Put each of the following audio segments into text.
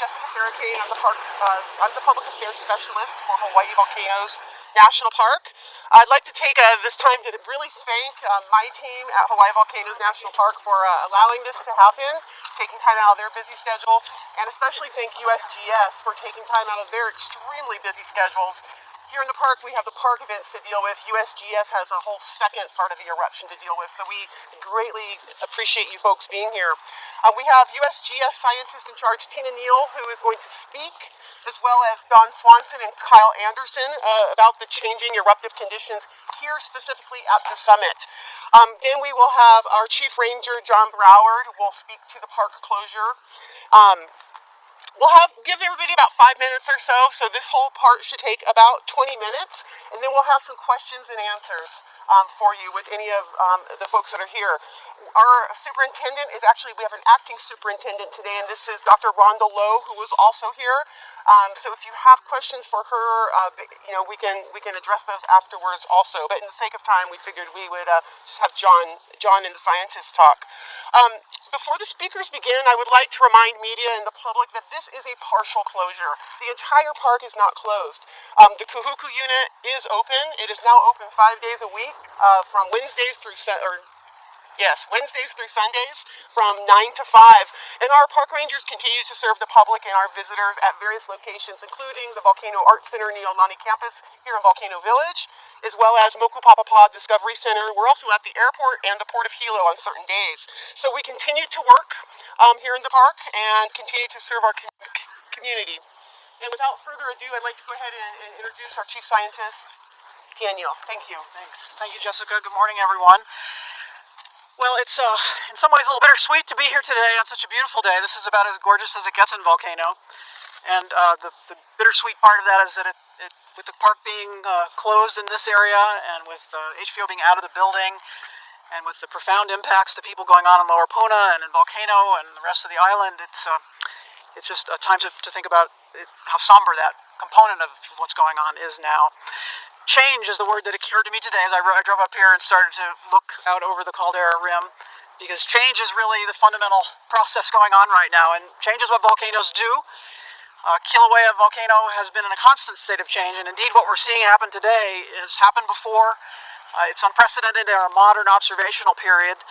Jessica Farrakane. I'm the public affairs specialist for Hawaii Volcanoes National Park. I'd like to take this time to really thank my team at Hawaii Volcanoes National Park for allowing this to happen, taking time out of their busy schedule, and especially thank USGS for taking time out of their extremely busy schedules. Here in the park, we have the park events to deal with. USGS has a whole second part of the eruption to deal with, so we greatly appreciate you folks being here. We have USGS scientist in charge, Tina Neal, who is going to speak, as well as Don Swanson and Kyle Anderson about the changing eruptive conditions here specifically at the summit. Then we will have our Chief Ranger, John Broward, who will speak to the park closure. We'll give everybody about 5 minutes or so this whole part should take about 20 minutes, and then we'll have some questions and answers for you with any of the folks that are here. Our superintendent is we have an acting superintendent today, and this is Dr. Rhonda Lowe, who is also here. So if you have questions for her, we can address those afterwards also. But in the sake of time, we figured we would just have John and the scientists talk. Before the speakers begin, I would like to remind media and the public that this is a partial closure. The entire park is not closed. The Kahuku unit is open. It is now open 5 days a week, from Wednesdays through Sundays from 9 to 5. And our park rangers continue to serve the public and our visitors at various locations, including the Volcano Art Center Neolani campus here in Volcano Village, as well as Mokupapapa Discovery Center. We're also at the airport and the Port of Hilo on certain days. So we continue to work here in the park and continue to serve our community. And without further ado, I'd like to go ahead and introduce our chief scientist, Daniel. Thank you. Thanks. Thank you, Jessica. Good morning, everyone. Well, it's in some ways a little bittersweet to be here today on such a beautiful day. This is about as gorgeous as it gets in Volcano. And the bittersweet part of that is that with the park being closed in this area, and with HVO being out of the building, and with the profound impacts to people going on in Lower Puna and in Volcano and the rest of the island, it's just a time to think about how somber that component of what's going on is now. Change is the word that occurred to me today as I drove up here and started to look out over the caldera rim, because change is really the fundamental process going on right now, and change is what volcanoes do. Kilauea volcano has been in a constant state of change, and indeed what we're seeing happen today has happened before. It's unprecedented in our modern observational period,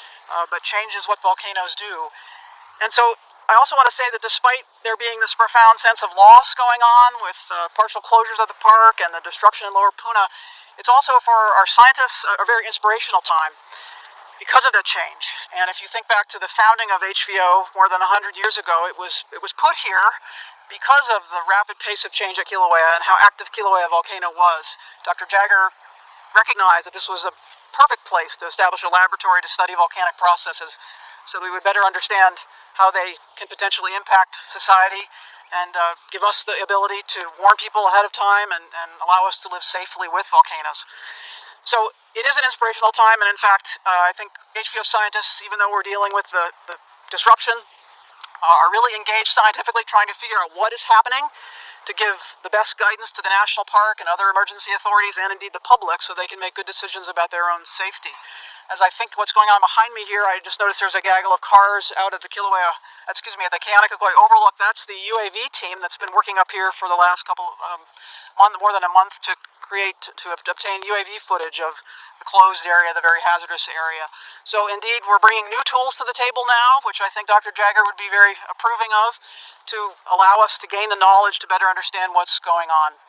but change is what volcanoes do. And so I also want to say that despite there being this profound sense of loss going on with partial closures of the park and the destruction in Lower Puna, it's also for our scientists a very inspirational time because of that change. And if you think back to the founding of HVO more than 100 years ago, it was put here because of the rapid pace of change at Kilauea and how active Kilauea volcano was. Dr. Jagger recognized that this was a perfect place to establish a laboratory to study volcanic processes, so we would better understand how they can potentially impact society and give us the ability to warn people ahead of time and allow us to live safely with volcanoes. So it is an inspirational time, and in fact, I think HVO scientists, even though we're dealing with the disruption, are really engaged scientifically trying to figure out what is happening to give the best guidance to the national park and other emergency authorities and indeed the public so they can make good decisions about their own safety. As I think what's going on behind me here, I just noticed there's a gaggle of cars out at the at the Keanakakoi Overlook. That's the UAV team that's been working up here for the last more than a month to obtain UAV footage of the closed area, the very hazardous area. So indeed, we're bringing new tools to the table now, which I think Dr. Jagger would be very approving of, to allow us to gain the knowledge to better understand what's going on.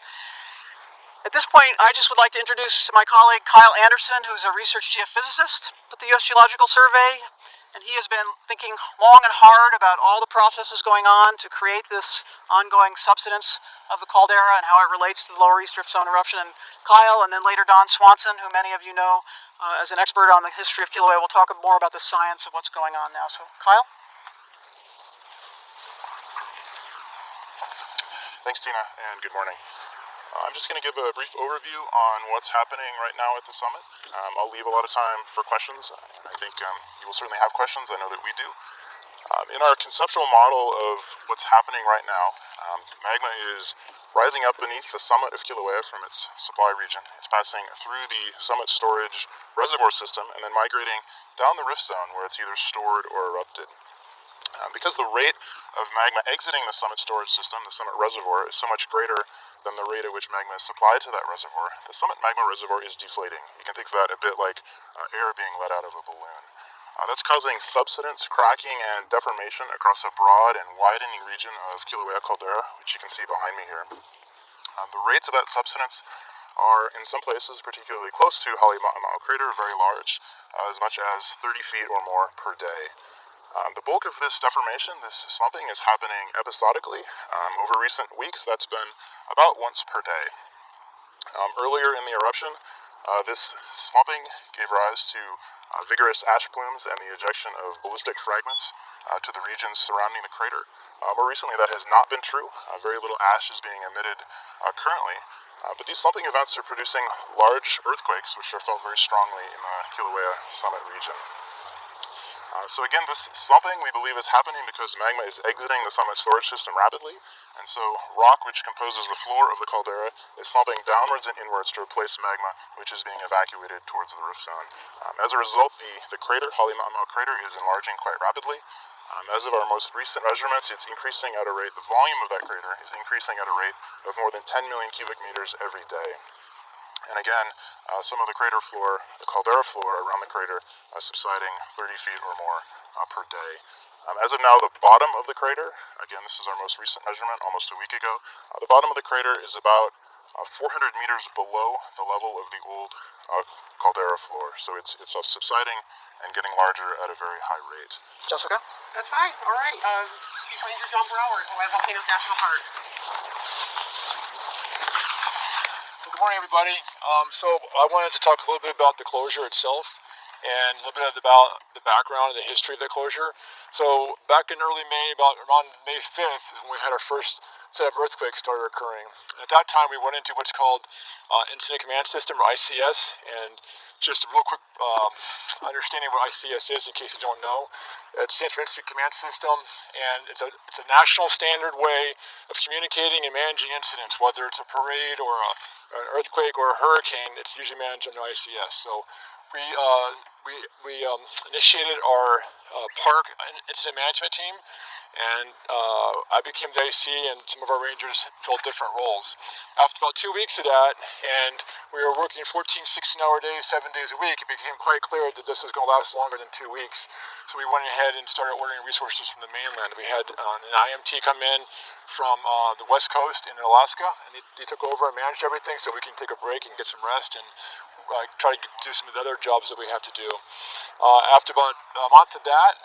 At this point, I just would like to introduce my colleague Kyle Anderson, who's a research geophysicist with the U.S. Geological Survey, and he has been thinking long and hard about all the processes going on to create this ongoing subsidence of the caldera and how it relates to the Lower East Rift Zone eruption. And Kyle, and then later Don Swanson, who many of you know as an expert on the history of Kilauea, will talk more about the science of what's going on now. So, Kyle? Thanks, Tina, and good morning. I'm just going to give a brief overview on what's happening right now at the summit. I'll leave a lot of time for questions, and I think you will certainly have questions. I know that we do. In our conceptual model of what's happening right now, magma is rising up beneath the summit of Kilauea from its supply region. It's passing through the summit storage reservoir system and then migrating down the rift zone where it's either stored or erupted. Because the rate of magma exiting the summit storage system, the summit reservoir, is so much greater than the rate at which magma is supplied to that reservoir, the summit magma reservoir is deflating. You can think of that a bit like air being let out of a balloon. That's causing subsidence, cracking, and deformation across a broad and widening region of Kilauea caldera, which you can see behind me here. The rates of that subsidence are, in some places, particularly close to Halemaumau crater, very large, as much as 30 feet or more per day. The bulk of this deformation, this slumping, is happening episodically. Over recent weeks, that's been about once per day. Earlier in the eruption, this slumping gave rise to vigorous ash plumes and the ejection of ballistic fragments to the regions surrounding the crater. More recently, that has not been true. Very little ash is being emitted currently. But these slumping events are producing large earthquakes, which are felt very strongly in the Kilauea summit region. So again, this slumping, we believe, is happening because magma is exiting the summit storage system rapidly, and so rock, which composes the floor of the caldera, is slumping downwards and inwards to replace magma, which is being evacuated towards the roof zone. As a result, the crater, Halemaumau crater, is enlarging quite rapidly. As of our most recent measurements, it's increasing at a rate, the volume of that crater is increasing at a rate of more than 10 million cubic meters every day. And again, some of the crater floor, the caldera floor around the crater, subsiding 30 feet or more per day. As of now, the bottom of the crater, again, this is our most recent measurement almost a week ago, the bottom of the crater is about 400 meters below the level of the old caldera floor. So it's subsiding and getting larger at a very high rate. Jessica? That's fine. All right. Chief Ranger John Brower, Hawaii Volcanoes National Park. Good morning, everybody. So I wanted to talk a little bit about the closure itself and a little bit about the background and the history of the closure. So back in early May, around May 5th, is when we had our first set of earthquakes started occurring. And at that time, we went into what's called Incident Command System, or ICS. And just a real quick understanding of what ICS is, in case you don't know. It stands for Incident Command System, and it's a national standard way of communicating and managing incidents, whether it's a parade or an earthquake or a hurricane. It's usually managed under ICS. So we initiated our park incident management team, and I became the IC, and some of our rangers filled different roles. After about 2 weeks of that, and we were working 14, 16-hour days, 7 days a week, it became quite clear that this was going to last longer than 2 weeks. So we went ahead and started ordering resources from the mainland. We had an IMT come in from the West Coast in Alaska, and they took over and managed everything so we can take a break and get some rest and try to do some of the other jobs that we have to do. After about a month of that,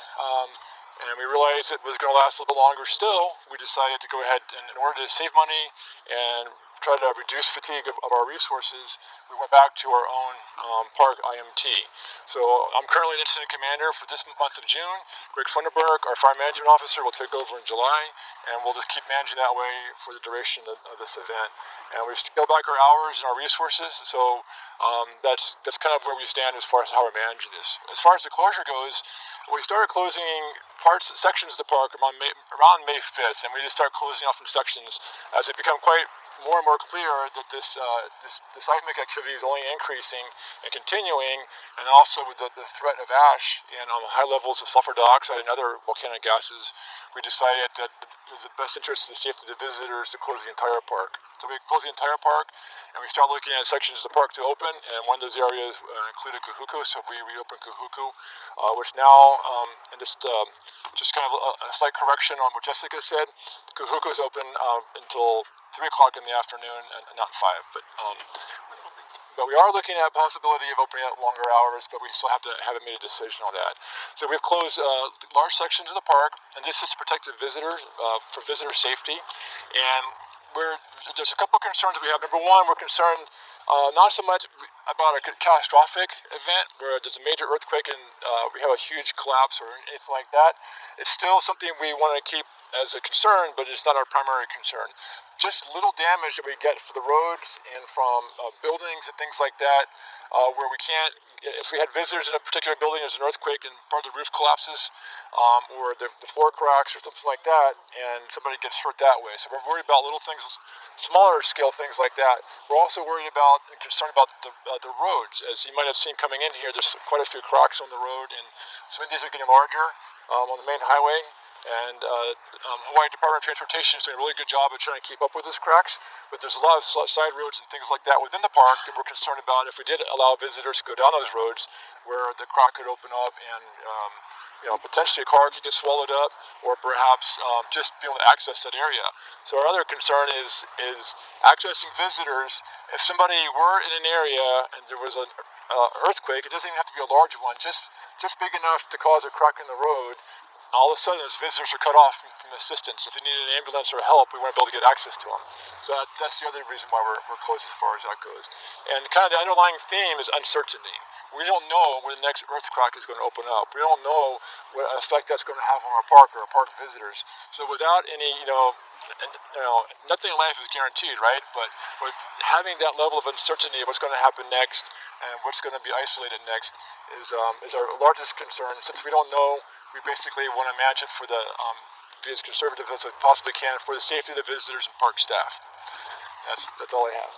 and we realized it was going to last a little bit longer still, we decided to go ahead and, in order to save money and try to reduce fatigue of our resources, we went back to our own park IMT. So I'm currently an incident commander for this month of June. Greg Funderburg, our fire management officer, will take over in July, and we'll just keep managing that way for the duration of this event. And we've scaled back our hours and our resources, so that's kind of where we stand as far as how we're managing this. As far as the closure goes, we started closing sections of the park around May 5th, and we just started closing off in sections as it became quite more and more clear that this seismic activity is only increasing and continuing, and also with the threat of ash and high levels of sulfur dioxide and other volcanic gases, we decided that it was the best interest of the safety of the visitors to close the entire park. So we closed the entire park, and we started looking at sections of the park to open, and one of those areas included Kahuku, so we reopened Kahuku, which now, and just kind of a slight correction on what Jessica said, Kahuku is open until 3 o'clock in the afternoon and not 5, but we are looking at a possibility of opening at longer hours, but we still haven't made a decision on that. So we've closed large sections of the park, and this is to protect the visitors, for visitor safety. And there's a couple of concerns we have. Number one, we're concerned not so much about a catastrophic event where there's a major earthquake and we have a huge collapse or anything like that. It's still something we want to keep as a concern, but it's not our primary concern. Just little damage that we get for the roads and from buildings and things like that, where we can't, if we had visitors in a particular building, there's an earthquake and part of the roof collapses, or the floor cracks or something like that, and somebody gets hurt that way. So we're worried about little things, smaller scale things like that. We're also worried about and concerned about the roads. As you might have seen coming in here, there's quite a few cracks on the road, and some of these are getting larger on the main highway. And Hawaii Department of Transportation is doing a really good job of trying to keep up with these cracks, but there's a lot of side roads and things like that within the park that we're concerned about if we did allow visitors to go down those roads where the crack could open up and potentially a car could get swallowed up, or perhaps just be able to access that area. So our other concern is accessing visitors. If somebody were in an area and there was an earthquake, it doesn't even have to be a large one, just big enough to cause a crack in the road. All of a sudden, those visitors are cut off from assistance. If they need an ambulance or help, we want to be able to get access to them. So that's the other reason why we're closed as far as that goes. And kind of the underlying theme is uncertainty. We don't know when the next earth crack is going to open up. We don't know what effect that's going to have on our park or our park visitors. So without any, nothing in life is guaranteed, right? But with having that level of uncertainty of what's going to happen next and what's going to be isolated next is our largest concern. Since we don't know, we basically want to manage it for be as conservative as we possibly can for the safety of the visitors and park staff. That's all I have.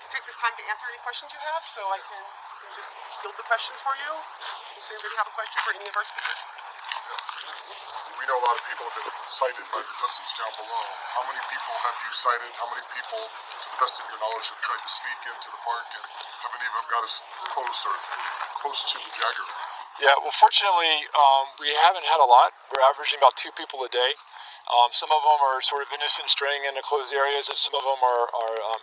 Take this time to answer any questions you have, so I can just field the questions for you. Does anybody have a question for any of our speakers? We know a lot of people have been cited by the justice down below. How many people have you cited? How many people, to the best of your knowledge, have tried to sneak into the park, and have any of them got us close to the Jagger? Yeah, well, fortunately, we haven't had a lot. We're averaging about 2 people a day. Some of them are sort of innocent, straying into closed areas, and some of them are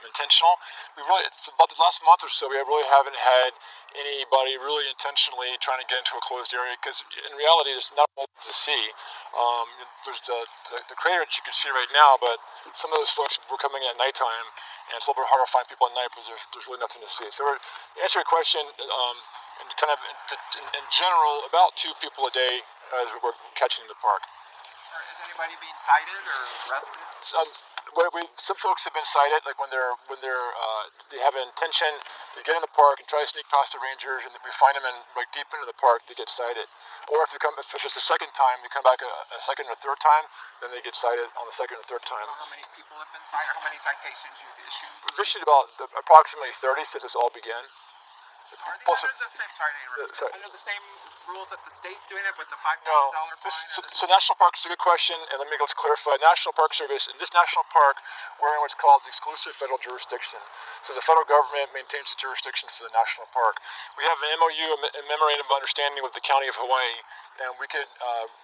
intentional. For about the last month or so, we really haven't had anybody really intentionally trying to get into a closed area, because in reality, there's not a lot to see. There's the crater that you can see right now, but some of those folks were coming in at nighttime, and it's a little bit harder to find people at night because there's really nothing to see. So to answer your question, and kind of in general, about 2 people a day we're catching in the park. Is anybody being cited or arrested? Some folks have been cited, like when they have an intention to get in the park and try to sneak past the rangers, and we find them deep into the park, they get cited. Or if it's just a second time, they come back a second or third time, then they get cited on the second or third time. How many people have been cited? How many citations you've issued? We've issued about approximately 30 since this all began. Are these under the same? Sorry to interrupt. Under the same rules that the state's doing it with the $5,000 fine? So National Park is a good question, and let me just clarify. National Park Service, in this national park, we're in what's called the exclusive federal jurisdiction. So the federal government maintains the jurisdiction for the national park. We have an MOU, a memorandum of understanding with the County of Hawaii, and we could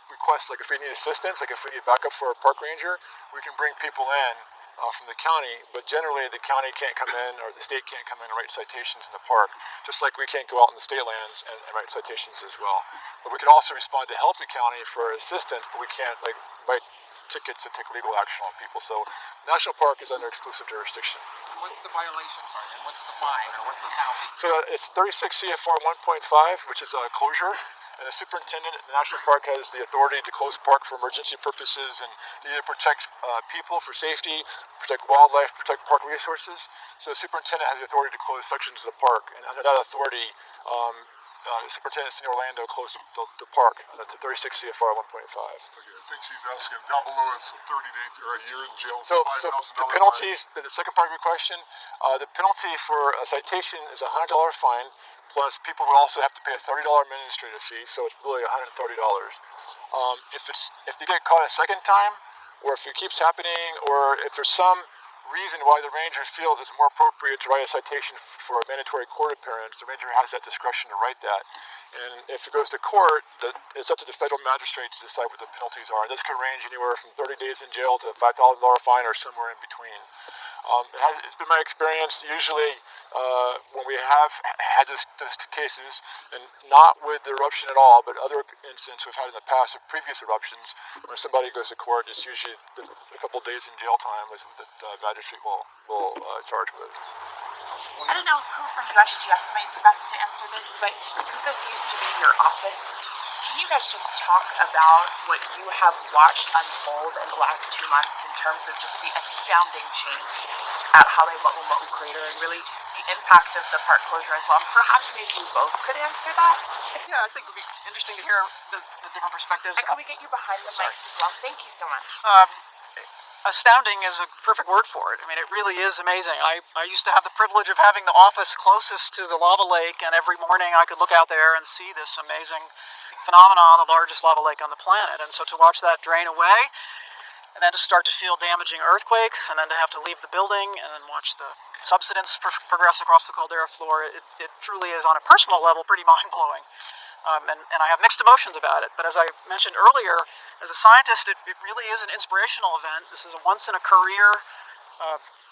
request, like if we need assistance, like if we need backup for a park ranger, we can bring people in from the county, but generally the county can't come in, or the state can't come in and write citations in the park, just like we can't go out in the state lands and write citations as well. But we can also respond to help the county for assistance, but we can't write tickets and take legal action on people. So National Park is under exclusive jurisdiction. What's the violation, and what's the fine, or what's the penalty? So it's 36 CFR 1.5, which is a closure. And the superintendent at the National Park has the authority to close the park for emergency purposes and to either protect people for safety, protect wildlife, protect park resources. So the superintendent has the authority to close sections of the park. And under that authority, the superintendent in Orlando closed the park. That's 36 CFR 1.5. Okay, I think she's asking down below, it's 30 days or a year in jail. So the penalties, the second part of your question, the penalty for a citation is a $100 fine. Plus, people will also have to pay a $30 administrative fee, so it's really $130. If they get caught a second time, or if it keeps happening, or if there's some reason why the ranger feels it's more appropriate to write a citation for a mandatory court appearance, the ranger has that discretion to write that. And if it goes to court, it's up to the federal magistrate to decide what the penalties are. This could range anywhere from 30 days in jail to a $5,000 fine, or somewhere in between. It's been my experience, usually when we have had those cases, and not with the eruption at all, but other incidents we've had in the past of previous eruptions, when somebody goes to court, it's usually a couple of days in jail time that the magistrate will charge with. I don't know who from USGS might be best to answer this, but since this used to be your office, can you guys just talk about what you have watched unfold in the last 2 months in terms of just the astounding change at Halewa'uma'u Crater, and really the impact of the park closure as well? And perhaps maybe you both could answer that? Yeah, I think it would be interesting to hear the different perspectives. And can we get you behind the mics as well? Thank you so much. Astounding is a perfect word for it. I mean, it really is amazing. I used to have the privilege of having the office closest to the lava lake, and every morning I could look out there and see this amazing phenomenon, the largest lava lake on the planet. And so to watch that drain away, and then to start to feel damaging earthquakes, and then to have to leave the building, and then watch the subsidence progress across the caldera floor, it truly is, on a personal level, pretty mind-blowing. And I have mixed emotions about it. But as I mentioned earlier, as a scientist, it really is an inspirational event. This is a once-in-a-career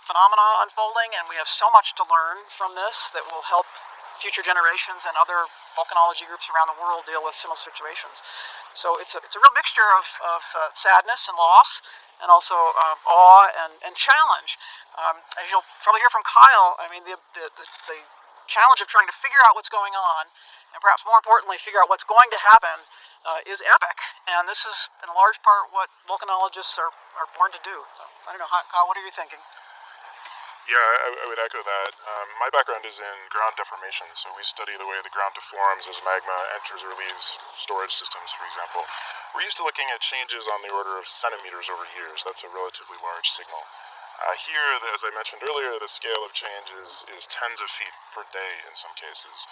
phenomena unfolding, and we have so much to learn from this that will help future generations and other volcanology groups around the world deal with similar situations. So it's a real mixture of sadness and loss, and also awe and challenge. As you'll probably hear from Kyle, I mean, the challenge of trying to figure out what's going on, and perhaps more importantly, figure out what's going to happen, is epic. And this is, in large part, what volcanologists are born to do. So, I don't know, Kyle, what are you thinking? Yeah, I would echo that. My background is in ground deformation, so we study the way the ground deforms as magma enters or leaves storage systems, for example. We're used to looking at changes on the order of centimeters over years. That's a relatively large signal. Here, as I mentioned earlier, the scale of change is tens of feet per day in some cases.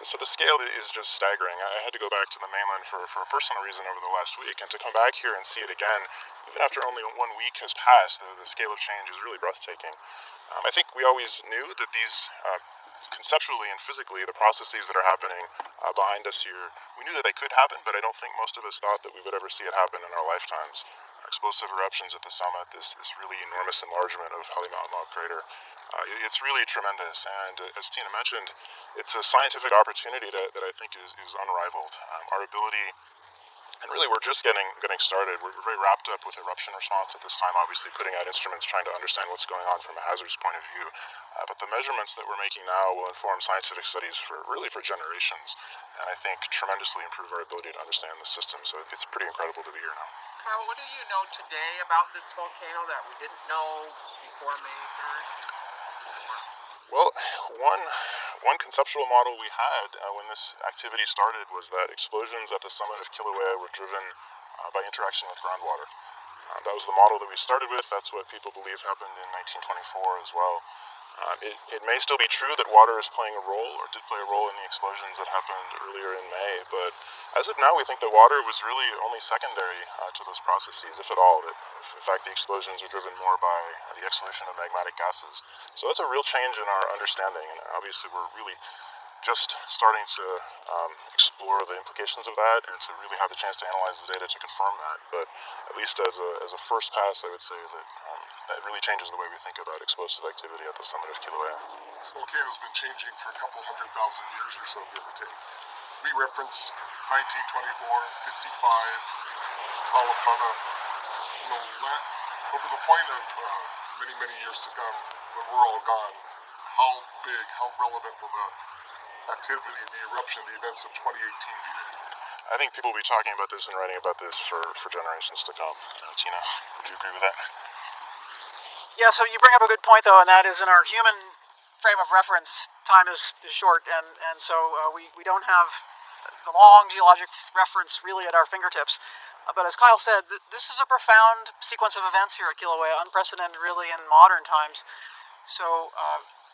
So the scale is just staggering. I had to go back to the mainland for a personal reason over the last week, and to come back here and see it again, even after only 1 week has passed, the scale of change is really breathtaking. I think we always knew that these, conceptually and physically, the processes that are happening behind us here, we knew that they could happen, but I don't think most of us thought that we would ever see it happen in our lifetimes. Explosive eruptions at the summit, this really enormous enlargement of Halemaumau crater. It's really tremendous, and as Tina mentioned, it's a scientific opportunity that I think is unrivaled. Our ability, and really we're just getting started. We're very wrapped up with eruption response at this time, obviously putting out instruments trying to understand what's going on from a hazards point of view. But the measurements that we're making now will inform scientific studies for generations, and I think tremendously improve our ability to understand the system. So it's pretty incredible to be here now. Kyle, what do you know today about this volcano that we didn't know before May 3rd? Well, one conceptual model we had when this activity started was that explosions at the summit of Kilauea were driven by interaction with groundwater. That was the model that we started with. That's what people believe happened in 1924 as well. It may still be true that water is playing a role, or did play a role in the explosions that happened earlier in May, but as of now we think that water was really only secondary to those processes, if at all. In fact, the explosions are driven more by the exhalation of magmatic gases. So that's a real change in our understanding, and obviously we're really just starting to explore the implications of that and to really have the chance to analyze the data to confirm that. But at least as a first pass, I would say that that really changes the way we think about explosive activity at the summit of Kilauea. This volcano's been changing for a couple 100,000 years or so, give or take. We reference 1924, 55, Kalapana, over the point of many years to come, when we're all gone, how big, how relevant will the activity, the eruption, the events of 2018 be? I think people will be talking about this and writing about this for generations to come. Tina, would you agree with that? Yeah, so you bring up a good point, though, and that is in our human frame of reference, time is short, and so we don't have the long geologic reference really at our fingertips. But as Kyle said, this is a profound sequence of events here at Kilauea, unprecedented really in modern times. So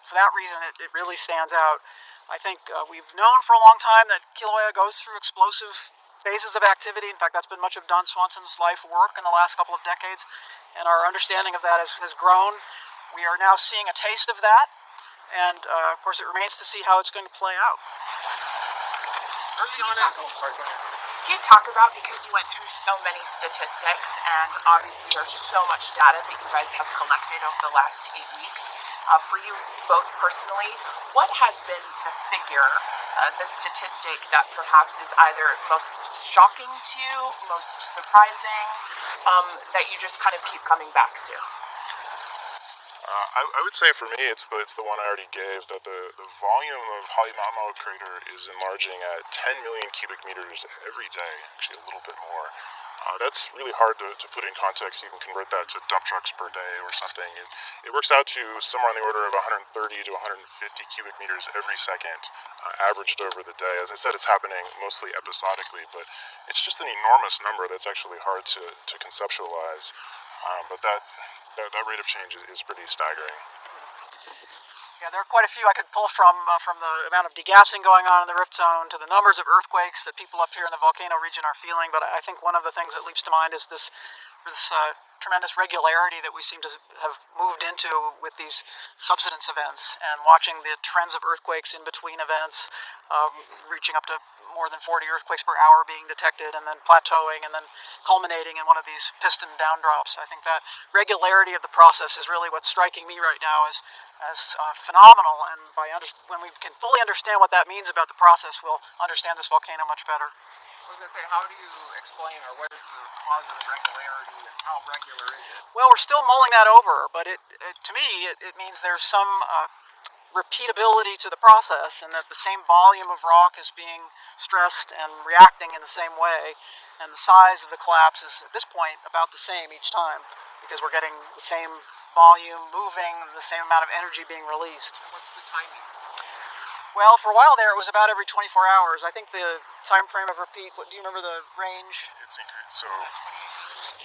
for that reason, it really stands out. I think we've known for a long time that Kilauea goes through explosive phases of activity. In fact, that's been much of Don Swanson's life work in the last couple of decades, and our understanding of that has grown. We are now seeing a taste of that, and of course it remains to see how it's going to play out. Early on, can you talk about, because you went through so many statistics, and obviously there's so much data that you guys have collected over the last 8 weeks, for you both personally, what has been the figure, the statistic that perhaps is either most shocking to you, most surprising, that you just kind of keep coming back to? I would say for me, it's the one I already gave, that the volume of Halemaumau crater is enlarging at 10 million cubic meters every day, actually a little bit more. That's really hard to put in context. You can convert that to dump trucks per day or something. It works out to somewhere on the order of 130 to 150 cubic meters every second, averaged over the day. As I said, it's happening mostly episodically, but it's just an enormous number that's actually hard to conceptualize. But that rate of change is pretty staggering. Yeah, there are quite a few I could pull from the amount of degassing going on in the rift zone to the numbers of earthquakes that people up here in the volcano region are feeling. But I think one of the things that leaps to mind is this tremendous regularity that we seem to have moved into with these subsidence events, and watching the trends of earthquakes in between events, reaching up to more than 40 earthquakes per hour being detected, and then plateauing, and then culminating in one of these piston down drops. I think that regularity of the process is really what's striking me right now as phenomenal, and when we can fully understand what that means about the process, we'll understand this volcano much better. I was going to say, how do you explain, or what is the cause of the regularity, and how regular is it? Well, we're still mulling that over, but to me, it means there's some repeatability to the process, and that the same volume of rock is being stressed and reacting in the same way, and the size of the collapse is, at this point, about the same each time, because we're getting the same volume moving, the same amount of energy being released. And what's the timing? Well, for a while there, it was about every 24 hours. I think the time frame of repeat, do you remember the range? It's increased. So,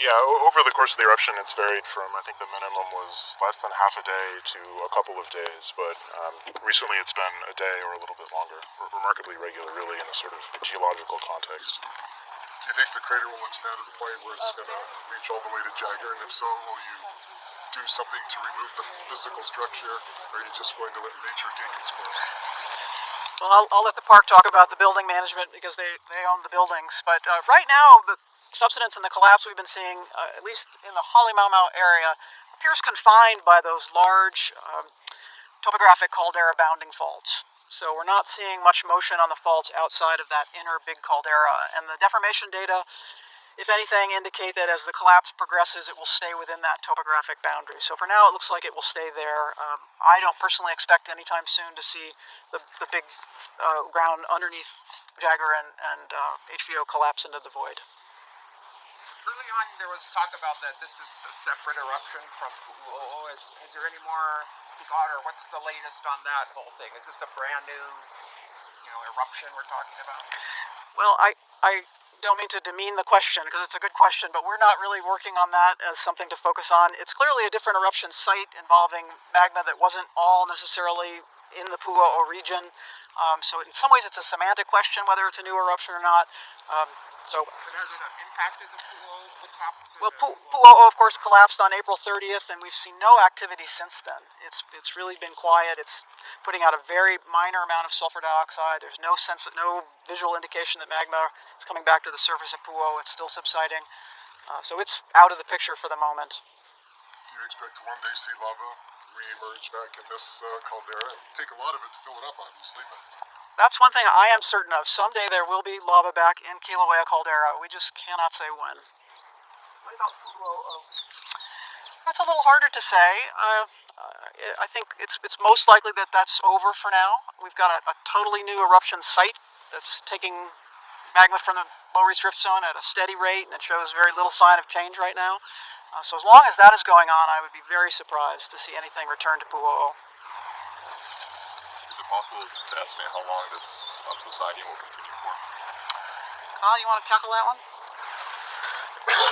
yeah, over the course of the eruption, it's varied from, I think the minimum was less than half a day to a couple of days, but recently it's been a day or a little bit longer. Remarkably regular, really, in a sort of geological context. Do you think the crater will expand to the point where it's going to reach all the way to Jagger? And if so, will you do something to remove the physical structure, or are you just going to let nature take its course? Well, I'll let the park talk about the building management, because they own the buildings. But right now, the subsidence and the collapse we've been seeing, at least in the Holly Mau Mau area, appears confined by those large topographic caldera bounding faults. So we're not seeing much motion on the faults outside of that inner big caldera. And the deformation data, if anything, indicate that as the collapse progresses, it will stay within that topographic boundary. So for now, it looks like it will stay there. I don't personally expect anytime soon to see the big ground underneath Jagger and HVO collapse into the void. Early on, there was talk about that this is a separate eruption from Pu'u'o. Is there any more thought, or what's the latest on that whole thing? Is this a brand new, eruption we're talking about? Well, I don't mean to demean the question, because it's a good question, but we're not really working on that as something to focus on. It's clearly a different eruption site involving magma that wasn't all necessarily in the Pu'u'o region. So in some ways, it's a semantic question whether it's a new eruption or not. But has it impacted the Pu'u'o? What's happened to Well, the Pu'u'o, of course, collapsed on April 30th, and we've seen no activity since then. It's really been quiet. It's putting out a very minor amount of sulfur dioxide. There's no visual indication that magma is coming back to the surface of Pu'u'o. It's still subsiding. So it's out of the picture for the moment. Do you expect to one day see lava re-emerge back in this caldera? It would take a lot of it to fill it up, obviously, but That's one thing I am certain of. Someday there will be lava back in Kilauea caldera. We just cannot say when. What about Pu'u'o? That's a little harder to say. I think it's most likely that that's over for now. We've got a totally new eruption site that's taking magma from the Lower East Rift Zone at a steady rate, and it shows very little sign of change right now. So as long as that is going on, I would be very surprised to see anything return to Pu'u'o. Is it possible to estimate how long this subsiding will continue for? Kyle, you want to tackle that one?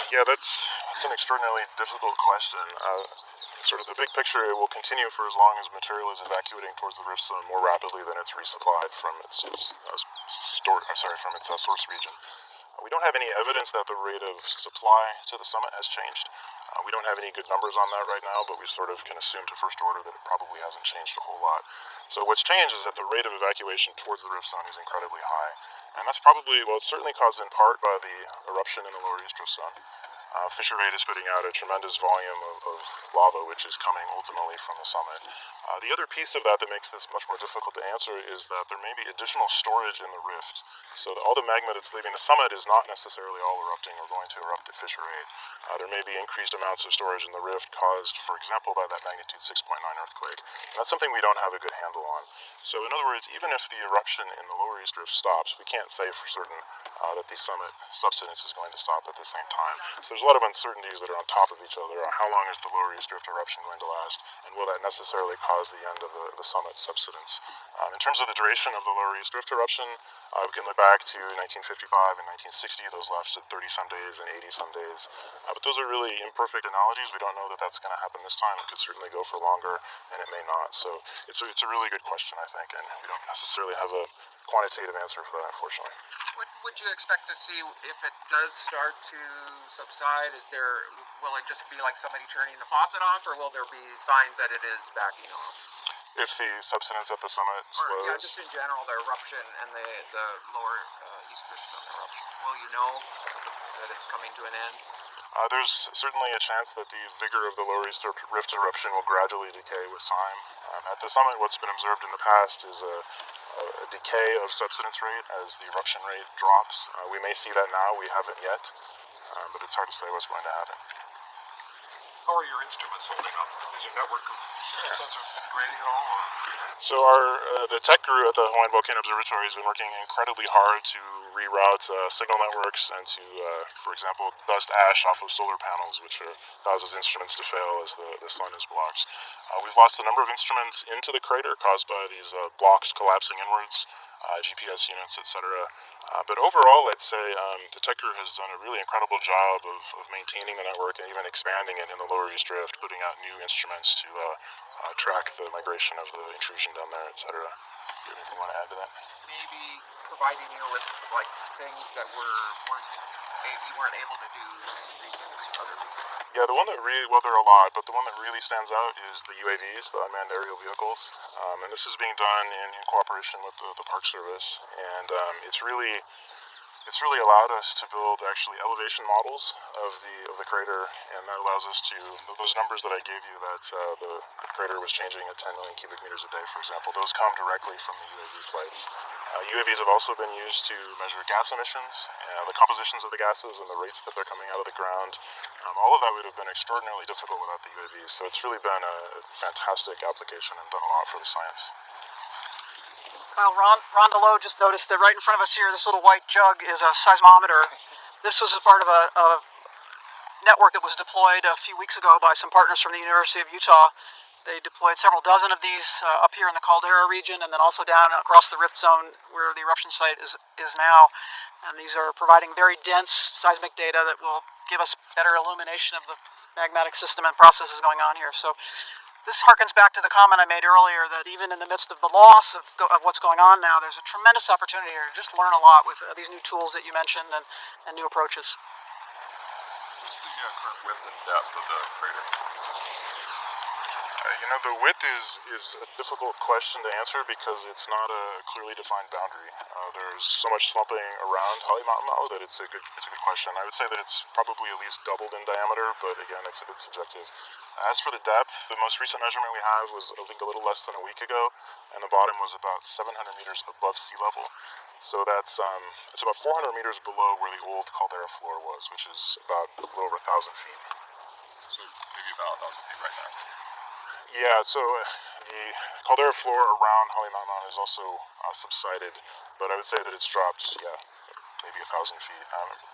Yeah, that's an extraordinarily difficult question. Sort of the big picture, it will continue for as long as material is evacuating towards the rift zone more rapidly than it's resupplied from its source region. We don't have any evidence that the rate of supply to the summit has changed. We don't have any good numbers on that right now, but we sort of can assume to first order that it probably hasn't changed a whole lot. So what's changed is that the rate of evacuation towards the rift zone is incredibly high. And that's probably, well, it's certainly caused in part by the eruption in the Lower East Rift Zone. Fissure 8 is putting out a tremendous volume of lava, which is coming ultimately from the summit. The other piece of that makes this much more difficult to answer is that there may be additional storage in the rift. So all the magma that's leaving the summit is not necessarily all erupting or going to erupt at Fissure 8. There may be increased amounts of storage in the rift caused, for example, by that magnitude 6.9 earthquake. And that's something we don't have a good handle on. So in other words, even if the eruption in the Lower East Rift stops, we can't say for certain that the summit subsidence is going to stop at the same time. So there's a a lot of uncertainties that are on top of each other. How long is the lower east drift eruption going to last, and will that necessarily cause the end of the summit subsidence? In terms of the duration of the lower east drift eruption, we can look back to 1955 and 1960. Those lasted 30-some days and 80-some days. But those are really imperfect analogies. We don't know that that's going to happen this time. It could certainly go for longer, and it may not. So it's a really good question, I think, and we don't necessarily have a quantitative answer for that, unfortunately. What would you expect to see if it does start to subside? Will it just be like somebody turning the faucet off, or will there be signs that it is backing off? If the subsidence at the summit slows? Or, yeah, just in general, the eruption and the lower east drift zone eruption. Will you know that it's coming to an end? There's certainly a chance that the vigor of the lower east rift eruption will gradually decay with time. At the summit, what's been observed in the past is a decay of subsidence rate as the eruption rate drops. We may see that now, we haven't yet, but it's hard to say what's going to happen. How are your instruments holding up? Is your network of sensors degrading at all? Or? So the tech crew at the Hawaiian Volcano Observatory has been working incredibly hard to reroute signal networks and to, for example, dust ash off of solar panels, which causes instruments to fail as the sun is blocked. We've lost a number of instruments into the crater caused by these blocks collapsing inwards, GPS units, etc. But overall, I'd say the tech crew has done a really incredible job of maintaining the network and even expanding it in the lower east drift, putting out new instruments to track the migration of the intrusion down there, etc. Do you have anything you want to add to that? Maybe providing you with like things that you weren't able to do recently. Yeah, the one that there are a lot, but the one that really stands out is the UAVs, the unmanned aerial vehicles, and this is being done in cooperation with the Park Service, and it's really allowed us to build actually elevation models of the crater, and that allows us to, those numbers that I gave you, that the crater was changing at 10 million cubic meters a day, for example, those come directly from the UAV flights. UAVs have also been used to measure gas emissions, the compositions of the gases and the rates that they're coming out of the ground. All of that would have been extraordinarily difficult without the UAVs, so it's really been a fantastic application and done a lot for the science. Well, Ron DeLoe just noticed that right in front of us here, this little white jug is a seismometer. This was a part of a network that was deployed a few weeks ago by some partners from the University of Utah. They deployed several dozen of these up here in the caldera region, and then also down across the rift zone where the eruption site is now. And these are providing very dense seismic data that will give us better illumination of the magmatic system and processes going on here. So this harkens back to the comment I made earlier that even in the midst of the loss of what's going on now, there's a tremendous opportunity here to just learn a lot with these new tools that you mentioned and new approaches. What's the current width and depth of the crater? The width is a difficult question to answer because it's not a clearly defined boundary. There's so much slumping around Halemaumau that it's a good question. I would say that it's probably at least doubled in diameter, but again, it's a bit subjective. As for the depth, the most recent measurement we have was I think a little less than a week ago, and the bottom was about 700 meters above sea level. So that's it's about 400 meters below where the old caldera floor was, which is about a little over 1,000 feet. So maybe about 1,000 feet right now. Yeah, so the caldera floor around Halemaumau has also subsided, but I would say that it's dropped, maybe 1,000 feet.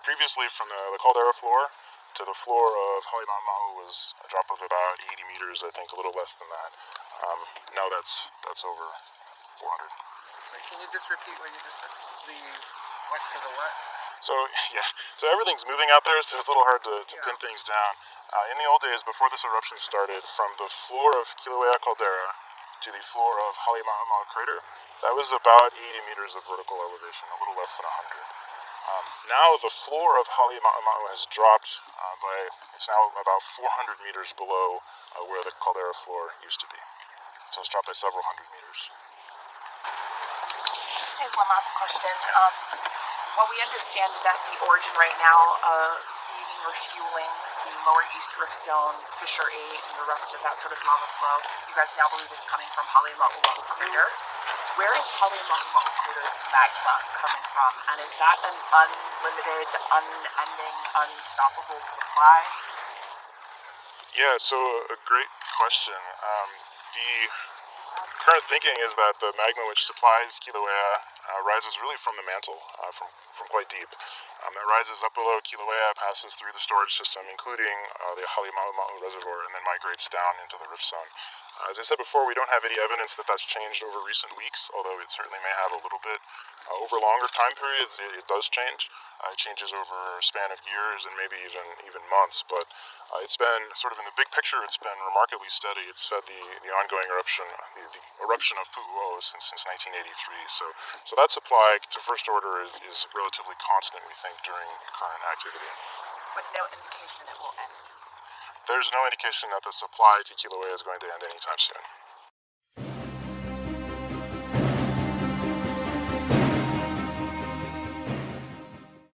Previously, from the caldera floor to the floor of Halemaumau was a drop of about 80 meters, I think, a little less than that. Now that's over 400. Can you just repeat what you just said? The what to the what? So everything's moving out there, so it's a little hard to pin things down. In the old days, before this eruption started, from the floor of Kilauea caldera to the floor of Halemaumau crater, that was about 80 meters of vertical elevation, a little less than 100. Now the floor of Halemaumau has dropped it's now about 400 meters below where the caldera floor used to be. So it's dropped by several hundred meters. I have one last question. While we understand that the origin right now of feeding or fueling the lower east rift zone, Fissure 8, and the rest of that sort of lava flow, you guys now believe is coming from Halemaumau crater. Where is Halemaumau crater's magma coming from? And is that an unlimited, unending, unstoppable supply? Yeah, so a great question. The current thinking is that the magma which supplies Kilauea rises really from the mantle, from quite deep. that rises up below Kilauea, passes through the storage system, including the Halemaumau Reservoir, and then migrates down into the rift zone. As I said before, we don't have any evidence that that's changed over recent weeks, although it certainly may have a little bit. Over longer time periods, it does change. It changes over a span of years and maybe even months, but it's been sort of in the big picture, it's been remarkably steady. It's fed the ongoing eruption, the eruption of Pu'u'o since 1983. So that supply to first order is relatively constant, we think, during current activity. With no indication it will end. There's no indication that the supply to Kilauea is going to end anytime soon.